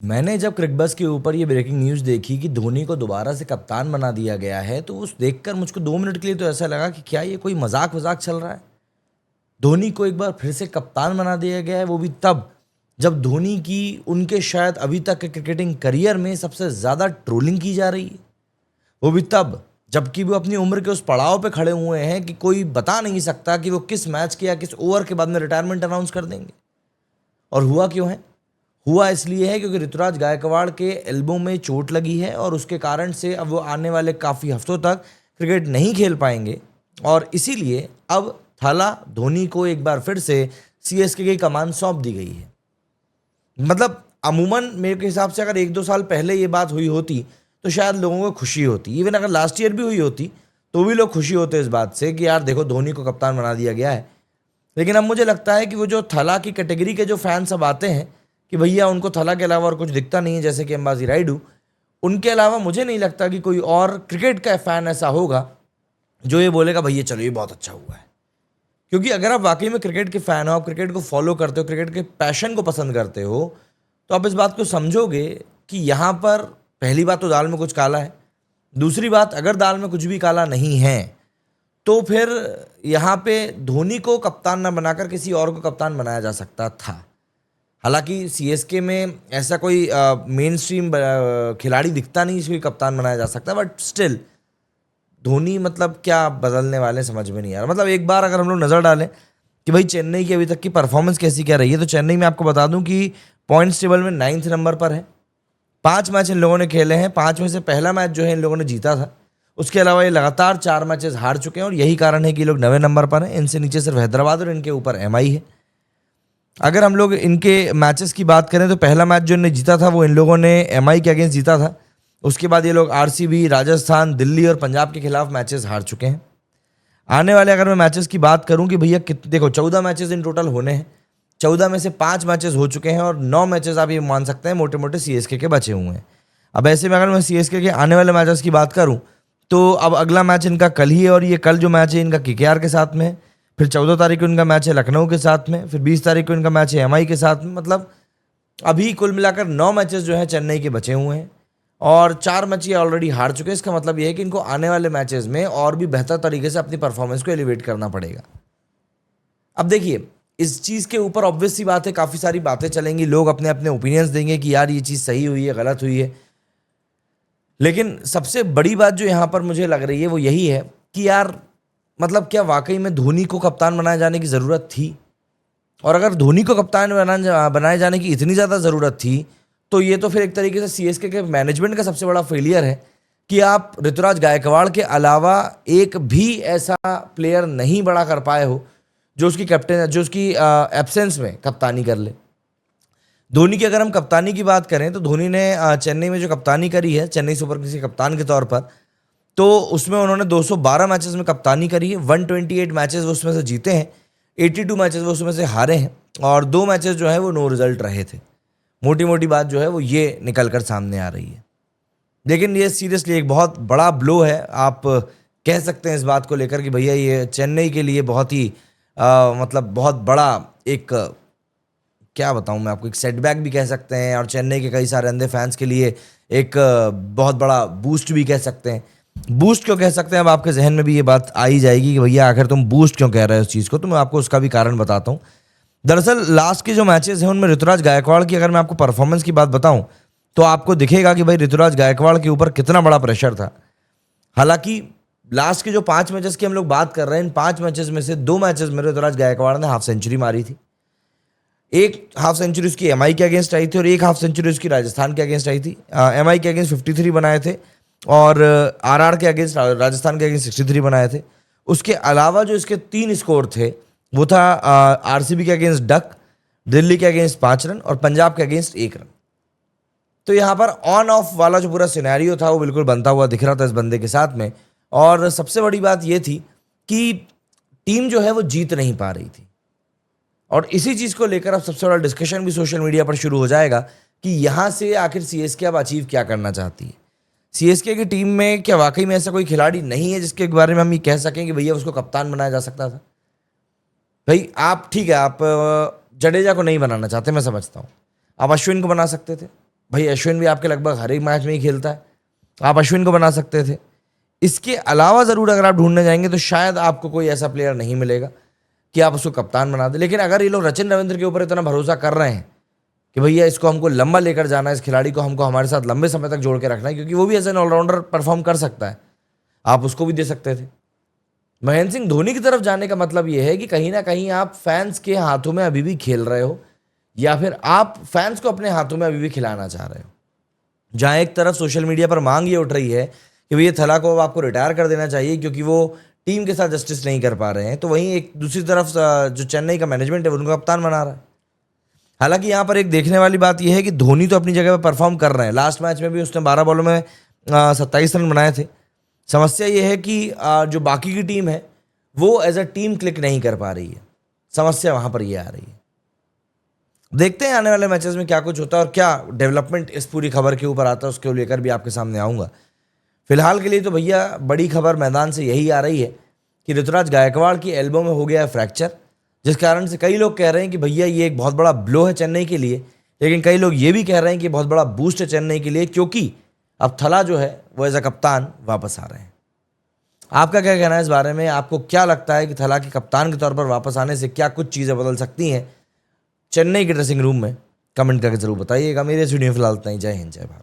मैंने जब क्रिकबज़ के ऊपर ये ब्रेकिंग न्यूज़ देखी कि धोनी को दोबारा से कप्तान बना दिया गया है, तो उस देखकर मुझको 2 मिनट के लिए तो ऐसा लगा कि क्या ये कोई मज़ाक-वज़ाक चल रहा है? धोनी को एक बार फिर से कप्तान बना दिया गया है, वो भी तब जब धोनी की उनके शायद अभी तक के क्रिकेटिंग करियर में सबसे ज़्यादा ट्रोलिंग की जा रही है। वो भी तब जबकि वो अपनी उम्र के उस पड़ाव पे खड़े हुए हैं कि कोई बता नहीं सकता कि वो किस मैच के या किस ओवर के बाद में रिटायरमेंट अनाउंस कर देंगे। और हुआ क्यों है? हुआ इसलिए है क्योंकि ऋतुराज गायकवाड़ के एल्बो में चोट लगी है और उसके कारण से अब वो आने वाले काफ़ी हफ्तों तक क्रिकेट नहीं खेल पाएंगे। और इसीलिए अब थाला धोनी को एक बार फिर से सीएसके की कमान सौंप दी गई है। मतलब अमूमन मेरे हिसाब से अगर 1-2 साल पहले ये बात हुई होती तो शायद लोगों को खुशी होती। इवन अगर लास्ट ईयर भी हुई होती तो भी लोग खुशी होते इस बात से कि यार देखो धोनी को कप्तान बना दिया गया है। लेकिन अब मुझे लगता है कि वो जो थला की कैटेगरी के जो फैंस अब आते हैं कि भैया उनको थला के अलावा और कुछ दिखता नहीं है, जैसे कि अंबाजी रायडू, उनके अलावा मुझे नहीं लगता कि कोई और क्रिकेट का फैन ऐसा होगा जो ये बोलेगा भैया चलो ये बहुत अच्छा हुआ है। क्योंकि अगर आप वाकई में क्रिकेट के फैन हो, आप क्रिकेट को फॉलो करते हो, क्रिकेट के पैशन को पसंद करते हो, तो आप इस बात को समझोगे कि यहाँ पर पहली बात तो दाल में कुछ काला है। दूसरी बात, अगर दाल में कुछ भी काला नहीं है तो फिर यहाँ पे धोनी को कप्तान ना बनाकर किसी और को कप्तान बनाया जा सकता था। हालांकि सीएसके में ऐसा कोई मेन स्ट्रीम खिलाड़ी दिखता नहीं जिसको कप्तान बनाया जा सकता, बट स्टिल धोनी मतलब क्या बदलने वाले समझ में नहीं आ रहा। मतलब एक बार अगर हम लोग नज़र डालें कि भाई चेन्नई की अभी तक की परफॉर्मेंस कैसी क्या रही है, तो चेन्नई में आपको बता दूं कि पॉइंट्स टेबल में 9th नंबर पर है। 5 मैच इन लोगों ने खेले हैं, 5 में से पहला मैच जो है इन लोगों ने जीता था। उसके अलावा ये लगातार 4 मैचेस हार चुके हैं और यही कारण है कि ये लोग 9वें नंबर पर हैं। इनसे नीचे सिर्फ हैदराबाद और इनके ऊपर एमआई है। अगर हम लोग इनके मैचेस की बात करें तो पहला मैच जो इन्होंने जीता था वो इन लोगों ने एमआई के अगेंस्ट जीता था। उसके बाद ये लोग आरसीबी, राजस्थान, दिल्ली और पंजाब के खिलाफ मैचेस हार चुके हैं। आने वाले अगर मैं मैचेस की बात करूं कि भैया देखो 14 मैचेस इन टोटल होने हैं। 14 में से 5 मैचेस हो चुके हैं और 9 मैचेस आप ये मान सकते हैं मोटे मोटे सीएसके के बचे हुए हैं। अब ऐसे में अगर मैं सीएसके के आने वाले मैचेस की बात करूं तो अब अगला मैच इनका कल ही है और ये कल जो मैच है इनका केकेआर के साथ में है। फिर 14 तारीख को इनका मैच है लखनऊ के साथ में। फिर 20 तारीख को इनका मैच है एमआई के साथ में। मतलब अभी कुल मिलाकर 9 मैचेस जो है चेन्नई के बचे हुए हैं और 4 मैच ये ऑलरेडी हार चुके हैं। इसका मतलब ये है कि इनको आने वाले मैचेस में और भी बेहतर तरीके से अपनी परफॉर्मेंस को एलिवेट करना पड़ेगा। अब देखिए इस चीज़ के ऊपर ऑब्वियस सी बात है, काफ़ी सारी बातें चलेंगी, लोग अपने अपने ओपिनियंस देंगे कि यार ये चीज़ सही हुई है, गलत हुई है। लेकिन सबसे बड़ी बात जो यहाँ पर मुझे लग रही है वो यही है कि यार मतलब क्या वाकई में धोनी को कप्तान बनाए जाने की ज़रूरत थी? और अगर धोनी को कप्तान बनाए जाने की इतनी ज़्यादा ज़रूरत थी तो ये तो फिर एक तरीके से सीएसके के मैनेजमेंट का सबसे बड़ा फेलियर है कि आप ऋतुराज गायकवाड़ के अलावा एक भी ऐसा प्लेयर नहीं बड़ा कर पाए हो जो उसकी कैप्टन जो उसकी एब्सेंस में कप्तानी कर ले। धोनी की अगर हम कप्तानी की बात करें तो धोनी ने चेन्नई में जो कप्तानी करी है चेन्नई सुपर किंग्स के कप्तान के तौर पर, तो उसमें उन्होंने 212 मैचेस में कप्तानी करी है। 128 मैचेस वो उसमें से जीते हैं, 82 मैचेस वो उसमें से हारे हैं और 2 मैचेस जो है वो नो रिजल्ट रहे थे। मोटी मोटी बात जो है वो ये निकल कर सामने आ रही है। लेकिन ये सीरियसली एक बहुत बड़ा ब्लो है, आप कह सकते हैं इस बात को लेकर कि भैया ये चेन्नई के लिए बहुत ही मतलब बहुत बड़ा एक क्या बताऊं मैं आपको, एक सेटबैक भी कह सकते हैं और चेन्नई के कई सारे अंधे फैंस के लिए एक बहुत बड़ा बूस्ट भी कह सकते हैं। बूस्ट क्यों कह सकते हैं, अब आपके जहन में भी ये बात आ ही जाएगी कि भैया आखिर तुम बूस्ट क्यों कह रहे हो इस चीज़ को, तो मैं आपको उसका भी कारण बताता हूँ। दरअसल लास्ट के जो मैचेस हैं उनमें ऋतुराज गायकवाड़ की अगर मैं आपको परफॉर्मेंस की बात बताऊं तो आपको दिखेगा कि भाई ऋतुराज गायकवाड़ के ऊपर कितना बड़ा प्रेशर था। हालांकि लास्ट के जो 5 मैचेस की हम लोग बात कर रहे हैं, इन 5 मैचेस में से 2 मैचेस में ऋतुराज गायकवाड़ ने हाफ सेंचुरी मारी थी। एक हाफ सेंचुरी उसकी एमआई के अगेंस्ट आई थी और एक हाफ सेंचुरी उसकी राजस्थान के अगेंस्ट आई थी। एमआई के अगेंस्ट 53 बनाए थे और आरआर के अगेंस्ट राजस्थान के अगेंस्ट 63 बनाए थे। उसके अलावा जो इसके 3 स्कोर थे वो था आरसीबी के अगेंस्ट डक, दिल्ली के अगेंस्ट 5 रन और पंजाब के अगेंस्ट 1 रन। तो यहाँ पर ऑन ऑफ वाला जो पूरा सिनेरियो था वो बिल्कुल बनता हुआ दिख रहा था इस बंदे के साथ में। और सबसे बड़ी बात ये थी कि टीम जो है वो जीत नहीं पा रही थी और इसी चीज़ को लेकर अब सबसे बड़ा डिस्कशन भी सोशल मीडिया पर शुरू हो जाएगा कि यहाँ से आखिर सीएसके अब अचीव क्या करना चाहती है। सीएसके की टीम में क्या वाकई में ऐसा कोई खिलाड़ी नहीं है जिसके बारे में हम ये कह सकें कि भैया उसको कप्तान बनाया जा सकता था? भाई आप ठीक है, आप जडेजा को नहीं बनाना चाहते, मैं समझता हूँ। आप अश्विन को बना सकते थे, भाई अश्विन भी आपके लगभग हर एक मैच में ही खेलता है, आप अश्विन को बना सकते थे। इसके अलावा ज़रूर अगर आप ढूंढने जाएंगे तो शायद आपको कोई ऐसा प्लेयर नहीं मिलेगा कि आप उसको कप्तान बना दें। लेकिन अगर ये लोग रचिन रविंद्र के ऊपर इतना भरोसा कर रहे हैं कि भैया इसको हमको लंबा लेकर जाना है, इस खिलाड़ी को हमको हमारे साथ लंबे समय तक जोड़ के रखना है, क्योंकि वो भी एज एन ऑलराउंडर परफॉर्म कर सकता है, आप उसको भी दे सकते थे। महेंद्र सिंह धोनी की तरफ जाने का मतलब यह है कि कहीं ना कहीं आप फैंस के हाथों में अभी भी खेल रहे हो, या फिर आप फैंस को अपने हाथों में अभी भी खिलाना चाह रहे हो। जहां एक तरफ सोशल मीडिया पर मांग ये उठ रही है कि भैया थला को अब आपको रिटायर कर देना चाहिए क्योंकि वो टीम के साथ जस्टिस नहीं कर पा रहे हैं, तो वहीं एक दूसरी तरफ जो चेन्नई का मैनेजमेंट है उनको कप्तान बना रहा है। हालांकि यहाँ पर एक देखने वाली बात यह है कि धोनी तो अपनी जगह पर परफॉर्म कर रहे हैं। लास्ट मैच में भी उसने 12 बॉलों में 27 रन बनाए थे। समस्या यह है कि जो बाकी की टीम है वो एज अ टीम क्लिक नहीं कर पा रही है। समस्या वहां पर यह आ रही है। देखते हैं आने वाले मैचेस में क्या कुछ होता है और क्या डेवलपमेंट इस पूरी खबर के ऊपर आता है, उसको लेकर भी आपके सामने आऊँगा। फिलहाल के लिए तो भैया बड़ी खबर मैदान से यही आ रही है कि ऋतुराज गायकवाड़ की एल्बो में हो गया है फ्रैक्चर, जिस कारण से कई लोग कह रहे हैं कि भैया ये एक बहुत बड़ा ब्लो है चेन्नई के लिए, लेकिन कई लोग ये भी कह रहे हैं कि बहुत बड़ा बूस्ट है चेन्नई के लिए, क्योंकि अब थला जो है वो एज अ कप्तान वापस आ रहे हैं। आपका क्या कहना है इस बारे में? आपको क्या लगता है कि थला के कप्तान के तौर पर वापस आने से क्या कुछ चीज़ें बदल सकती हैं चेन्नई के ड्रेसिंग रूम में? कमेंट करके जरूर बताइएगा। मेरे इस वीडियो में फिलहाल इतना ही। जय हिंद, जय भारत।